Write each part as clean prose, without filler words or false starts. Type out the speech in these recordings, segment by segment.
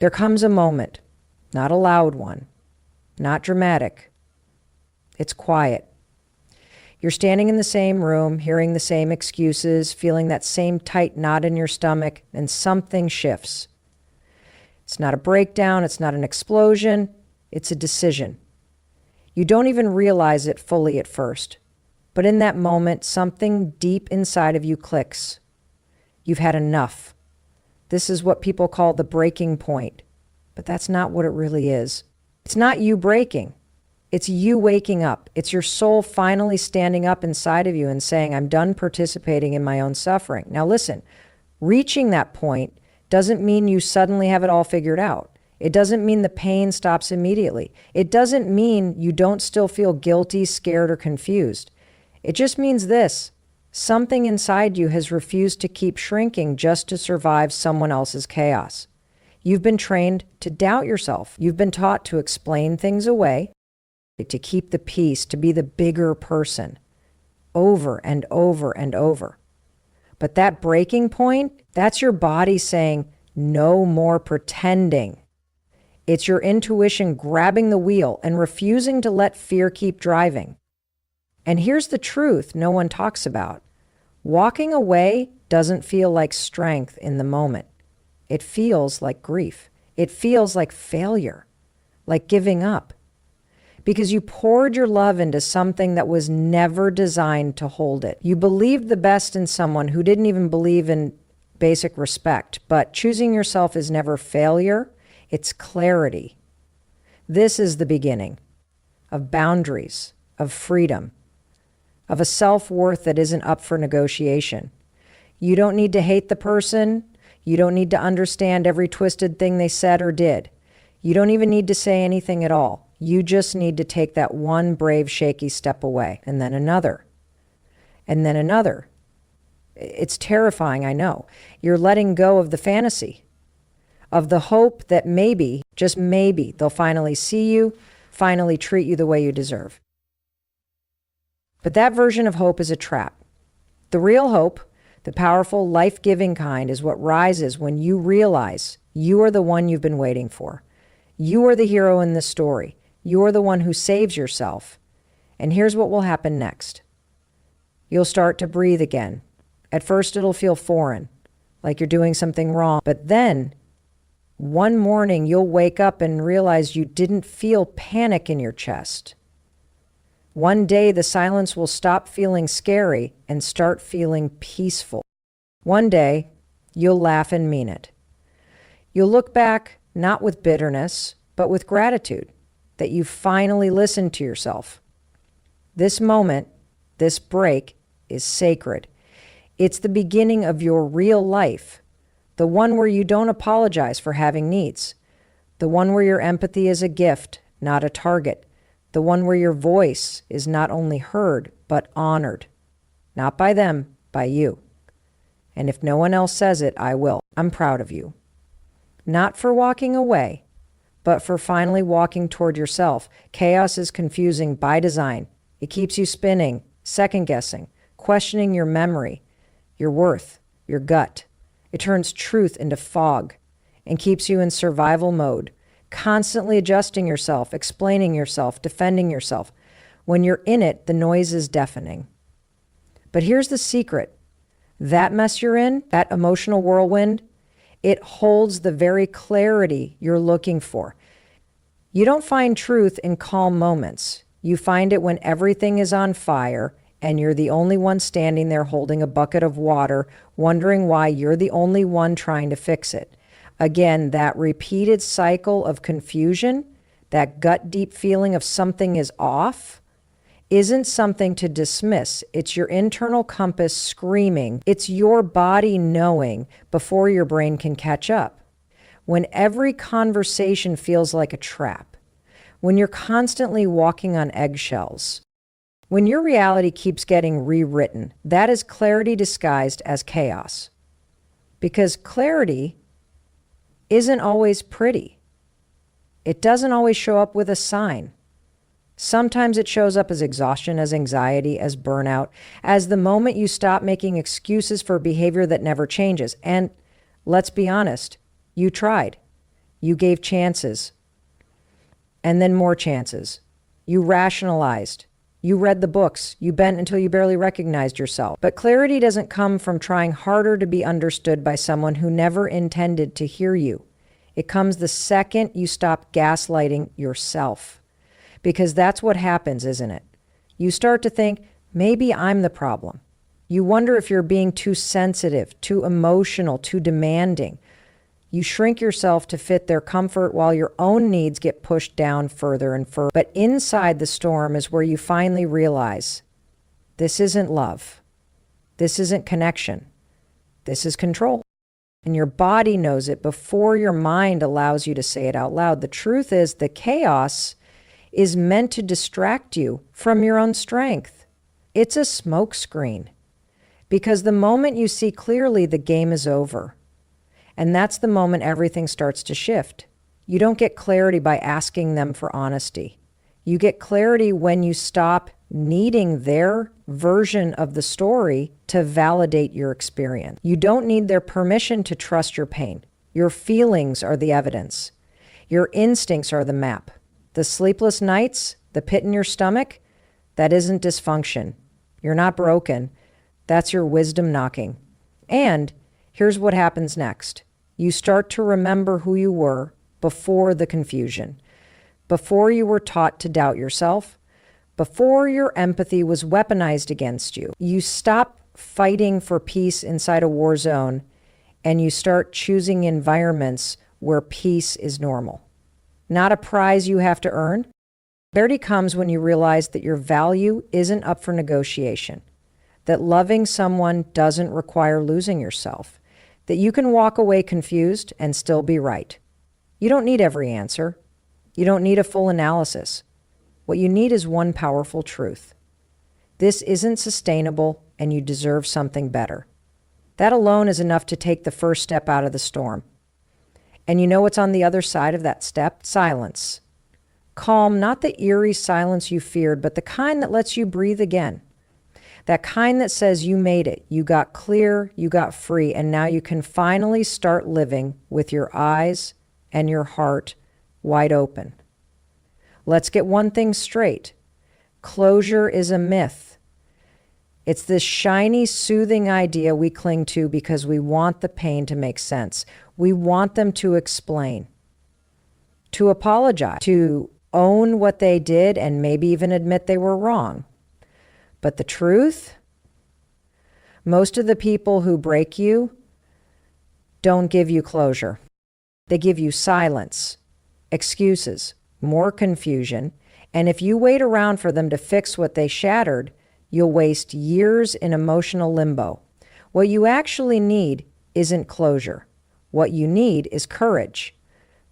There comes a moment, not a loud one, not dramatic. It's quiet. You're standing in the same room, hearing the same excuses, feeling that same tight knot in your stomach, and something shifts. It's not a breakdown, it's not an explosion, it's a decision. You don't even realize it fully at first, but in that moment, something deep inside of you clicks. You've had enough. This is what people call the breaking point, but that's not what it really is. It's not you breaking. It's you waking up. It's your soul finally standing up inside of you and saying, I'm done participating in my own suffering. Now listen, reaching that point doesn't mean you suddenly have it all figured out. It doesn't mean the pain stops immediately. It doesn't mean you don't still feel guilty, scared, or confused. It just means this: something inside you has refused to keep shrinking just to survive someone else's chaos. You've been trained to doubt yourself. You've been taught to explain things away, to keep the peace, to be the bigger person, over and over and over. But that breaking point, that's your body saying, no more pretending. It's your intuition grabbing the wheel and refusing to let fear keep driving. And here's the truth no one talks about. Walking away doesn't feel like strength in the moment. It feels like grief. It feels like failure, like giving up. Because you poured your love into something that was never designed to hold it. You believed the best in someone who didn't even believe in basic respect. But choosing yourself is never failure, it's clarity. This is the beginning of boundaries, of freedom, of a self-worth that isn't up for negotiation. You don't need to hate the person. You don't need to understand every twisted thing they said or did. You don't even need to say anything at all. You just need to take that one brave, shaky step away, and then another, and then another. It's terrifying, I know. You're letting go of the fantasy, of the hope that maybe, just maybe, they'll finally see you, finally treat you the way you deserve. But that version of hope is a trap. The real hope, the powerful, life-giving kind, is what rises when you realize you are the one you've been waiting for. You are the hero in this story. You're the one who saves yourself. And here's what will happen next. You'll start to breathe again. At first, it'll feel foreign, like you're doing something wrong. But then, one morning, you'll wake up and realize you didn't feel panic in your chest. One day, the silence will stop feeling scary and start feeling peaceful. One day, you'll laugh and mean it. You'll look back, not with bitterness, but with gratitude that you finally listened to yourself. This moment, this break, is sacred. It's the beginning of your real life, the one where you don't apologize for having needs, the one where your empathy is a gift, not a target, the one where your voice is not only heard, but honored. Not by them, by you. And if no one else says it, I will. I'm proud of you. Not for walking away, but for finally walking toward yourself. Chaos is confusing by design. It keeps you spinning, second-guessing, questioning your memory, your worth, your gut. It turns truth into fog and keeps you in survival mode, constantly adjusting yourself, explaining yourself, defending yourself. When you're in it, the noise is deafening. But here's the secret. That mess you're in, that emotional whirlwind, it holds the very clarity you're looking for. You don't find truth in calm moments. You find it when everything is on fire and you're the only one standing there holding a bucket of water, wondering why you're the only one trying to fix it. Again, that repeated cycle of confusion, that gut deep feeling of something is off, isn't something to dismiss. It's your internal compass screaming. It's your body knowing before your brain can catch up. When every conversation feels like a trap, when you're constantly walking on eggshells, when your reality keeps getting rewritten, that is clarity disguised as chaos. Because clarity isn't always pretty. It doesn't always show up with a sign. Sometimes it shows up as exhaustion, as anxiety, as burnout, as the moment you stop making excuses for behavior that never changes. And let's be honest, you tried. You gave chances, and then more chances. You rationalized. You read the books. You bent until you barely recognized yourself. But clarity doesn't come from trying harder to be understood by someone who never intended to hear you. It comes the second you stop gaslighting yourself. Because that's what happens, isn't it? You start to think, maybe I'm the problem. You wonder if you're being too sensitive, too emotional, too demanding. You shrink yourself to fit their comfort while your own needs get pushed down further and further. But inside the storm is where you finally realize, this isn't love. This isn't connection. This is control. And your body knows it before your mind allows you to say it out loud. The truth is, the chaos is meant to distract you from your own strength. It's a smokescreen. Because the moment you see clearly, the game is over. And that's the moment everything starts to shift. You don't get clarity by asking them for honesty. You get clarity when you stop needing their version of the story to validate your experience. You don't need their permission to trust your pain. Your feelings are the evidence. Your instincts are the map. The sleepless nights, the pit in your stomach, that isn't dysfunction. You're not broken. That's your wisdom knocking. And here's what happens next. You start to remember who you were before the confusion, before you were taught to doubt yourself, before your empathy was weaponized against you. You stop fighting for peace inside a war zone, and you start choosing environments where peace is normal. Not a prize you have to earn. Clarity comes when you realize that your value isn't up for negotiation, that loving someone doesn't require losing yourself, that you can walk away confused and still be right. You don't need every answer. You don't need a full analysis. What you need is one powerful truth. This isn't sustainable, and you deserve something better. That alone is enough to take the first step out of the storm. And you know what's on the other side of that step? Silence. Calm, not the eerie silence you feared, but the kind that lets you breathe again. That kind that says you made it, you got clear, you got free, and now you can finally start living with your eyes and your heart wide open. Let's get one thing straight. Closure is a myth. It's this shiny, soothing idea we cling to because we want the pain to make sense. We want them to explain, to apologize, to own what they did and maybe even admit they were wrong. But the truth, most of the people who break you don't give you closure. They give you silence, excuses, more confusion, and if you wait around for them to fix what they shattered, you'll waste years in emotional limbo. What you actually need isn't closure. What you need is courage.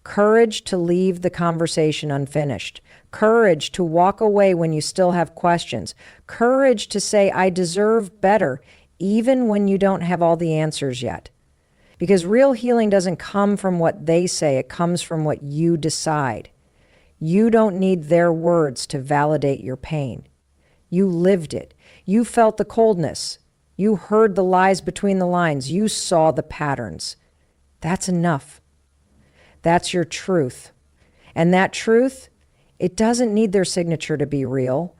Courage to leave the conversation unfinished. Courage to walk away when you still have questions. Courage to say, I deserve better, even when you don't have all the answers yet. Because real healing doesn't come from what they say, it comes from what you decide. You don't need their words to validate your pain. You lived it. You felt the coldness. You heard the lies between the lines. You saw the patterns. That's enough. That's your truth. And that truth, it doesn't need their signature to be real.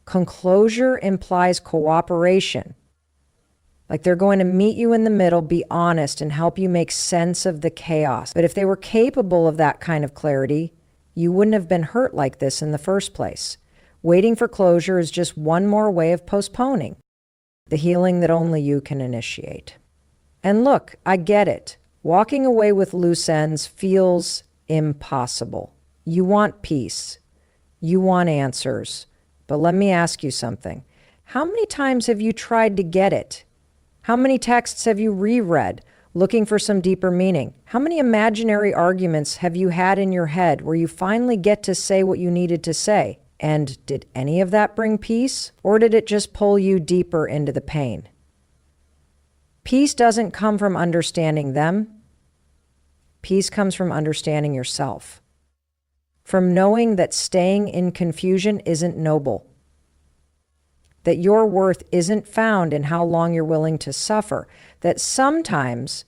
Closure implies cooperation. Like they're going to meet you in the middle, be honest, and help you make sense of the chaos. But if they were capable of that kind of clarity, you wouldn't have been hurt like this in the first place. Waiting for closure is just one more way of postponing the healing that only you can initiate. And look, I get it. Walking away with loose ends feels impossible. You want peace. You want answers. But let me ask you something. How many times have you tried to get it? How many texts have you reread, looking for some deeper meaning? How many imaginary arguments have you had in your head where you finally get to say what you needed to say? And did any of that bring peace? Or did it just pull you deeper into the pain? Peace doesn't come from understanding them. Peace comes from understanding yourself. From knowing that staying in confusion isn't noble. That your worth isn't found in how long you're willing to suffer. That sometimes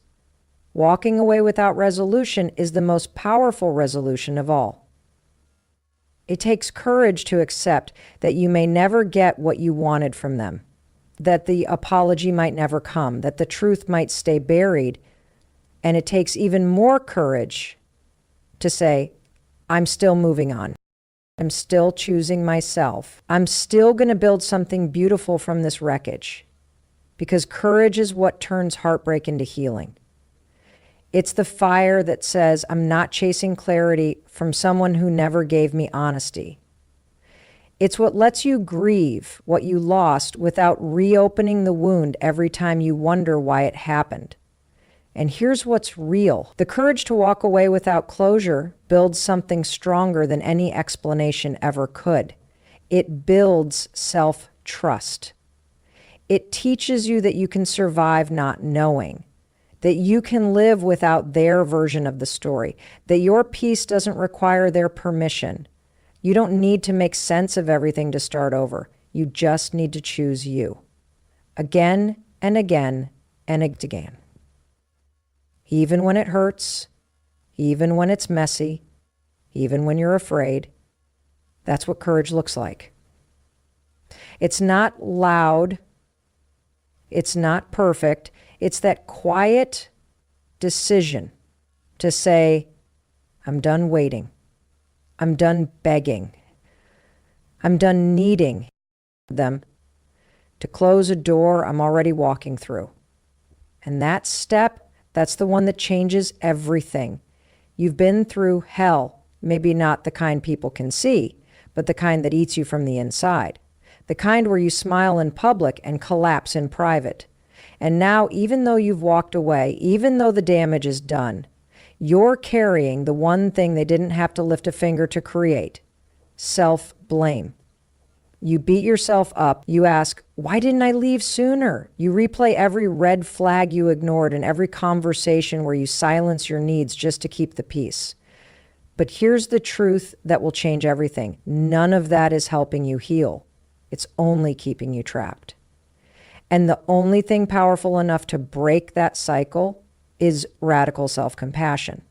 Walking away without resolution is the most powerful resolution of all. It takes courage to accept that you may never get what you wanted from them, that the apology might never come, that the truth might stay buried. And it takes even more courage to say, I'm still moving on. I'm still choosing myself. I'm still going to build something beautiful from this wreckage. Because courage is what turns heartbreak into healing. It's the fire that says, I'm not chasing clarity from someone who never gave me honesty. It's what lets you grieve what you lost without reopening the wound every time you wonder why it happened. And here's what's real. The courage to walk away without closure builds something stronger than any explanation ever could. It builds self-trust. It teaches you that you can survive not knowing, that you can live without their version of the story, that your peace doesn't require their permission. You don't need to make sense of everything to start over. You just need to choose you. Again and again and again. Even when it hurts, even when it's messy, even when you're afraid. That's what courage looks like. It's not loud. It's not perfect. It's that quiet decision to say, I'm done waiting. I'm done begging. I'm done needing them to close a door I'm already walking through. And that step, that's the one that changes everything. You've been through hell, maybe not the kind people can see, but the kind that eats you from the inside. The kind where you smile in public and collapse in private. And now, even though you've walked away, even though the damage is done, you're carrying the one thing they didn't have to lift a finger to create: self-blame. You beat yourself up. You ask, why didn't I leave sooner? You replay every red flag you ignored and every conversation where you silence your needs just to keep the peace. But here's the truth that will change everything. None of that is helping you heal. It's only keeping you trapped. And the only thing powerful enough to break that cycle is radical self-compassion.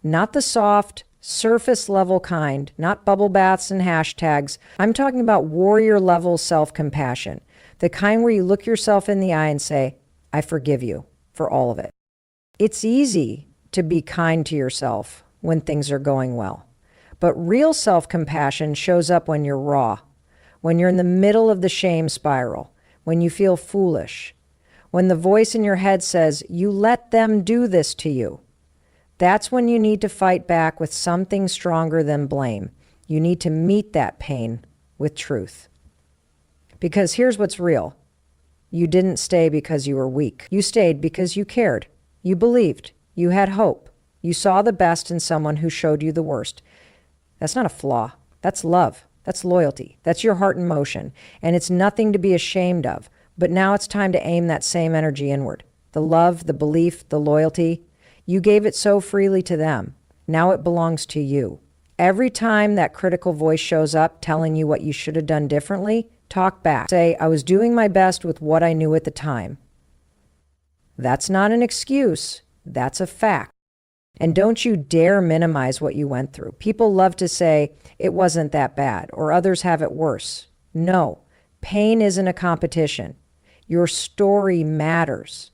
Not the soft, surface level kind, not bubble baths and hashtags. I'm talking about warrior level self-compassion. The kind where you look yourself in the eye and say, I forgive you for all of it. It's easy to be kind to yourself when things are going well. But real self-compassion shows up when you're raw, when you're in the middle of the shame spiral, when you feel foolish, when the voice in your head says, you let them do this to you. That's when you need to fight back with something stronger than blame. You need to meet that pain with truth. Because here's what's real. You didn't stay because you were weak. You stayed because you cared. You believed. You had hope. You saw the best in someone who showed you the worst. That's not a flaw. That's love. That's loyalty. That's your heart in motion. And it's nothing to be ashamed of. But now it's time to aim that same energy inward. The love, the belief, the loyalty. You gave it so freely to them. Now it belongs to you. Every time that critical voice shows up telling you what you should have done differently, talk back. Say, I was doing my best with what I knew at the time. That's not an excuse. That's a fact. And don't you dare minimize what you went through. People love to say, it wasn't that bad, or others have it worse. No, pain isn't a competition. Your story matters.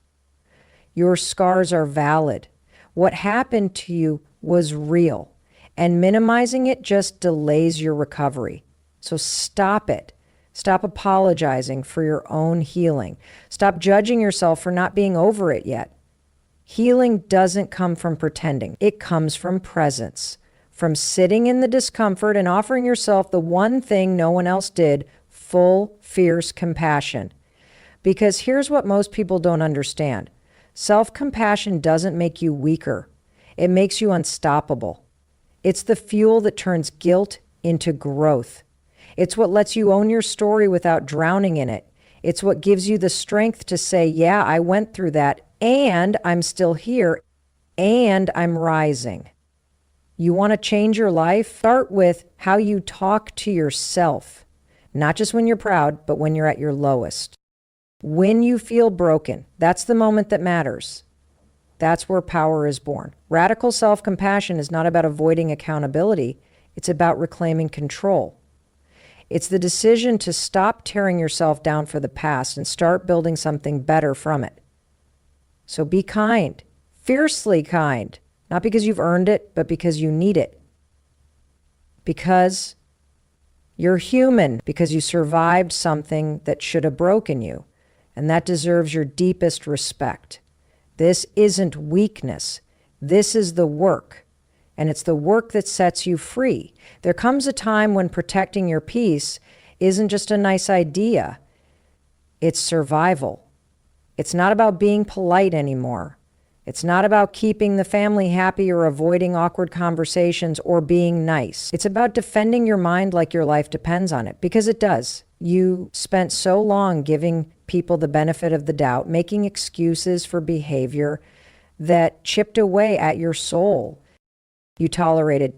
Your scars are valid. What happened to you was real, and minimizing it just delays your recovery. So stop it. Stop apologizing for your own healing. Stop judging yourself for not being over it yet. Healing doesn't come from pretending. It comes from presence, from sitting in the discomfort and offering yourself the one thing no one else did, full, fierce compassion. Because here's what most people don't understand. Self-compassion doesn't make you weaker. It makes you unstoppable. It's the fuel that turns guilt into growth. It's what lets you own your story without drowning in it. It's what gives you the strength to say, yeah, I went through that, and I'm still here, and I'm rising. You want to change your life? Start with how you talk to yourself. Not just when you're proud, but when you're at your lowest. When you feel broken, that's the moment that matters. That's where power is born. Radical self-compassion is not about avoiding accountability. It's about reclaiming control. It's the decision to stop tearing yourself down for the past and start building something better from it. So be kind, fiercely kind, not because you've earned it, but because you need it. Because you're human, because you survived something that should have broken you, and that deserves your deepest respect. This isn't weakness. This is the work, and it's the work that sets you free. There comes a time when protecting your peace isn't just a nice idea. It's survival. It's not about being polite anymore. It's not about keeping the family happy or avoiding awkward conversations or being nice. It's about defending your mind like your life depends on it, because it does. You spent so long giving people the benefit of the doubt, making excuses for behavior that chipped away at your soul. You tolerated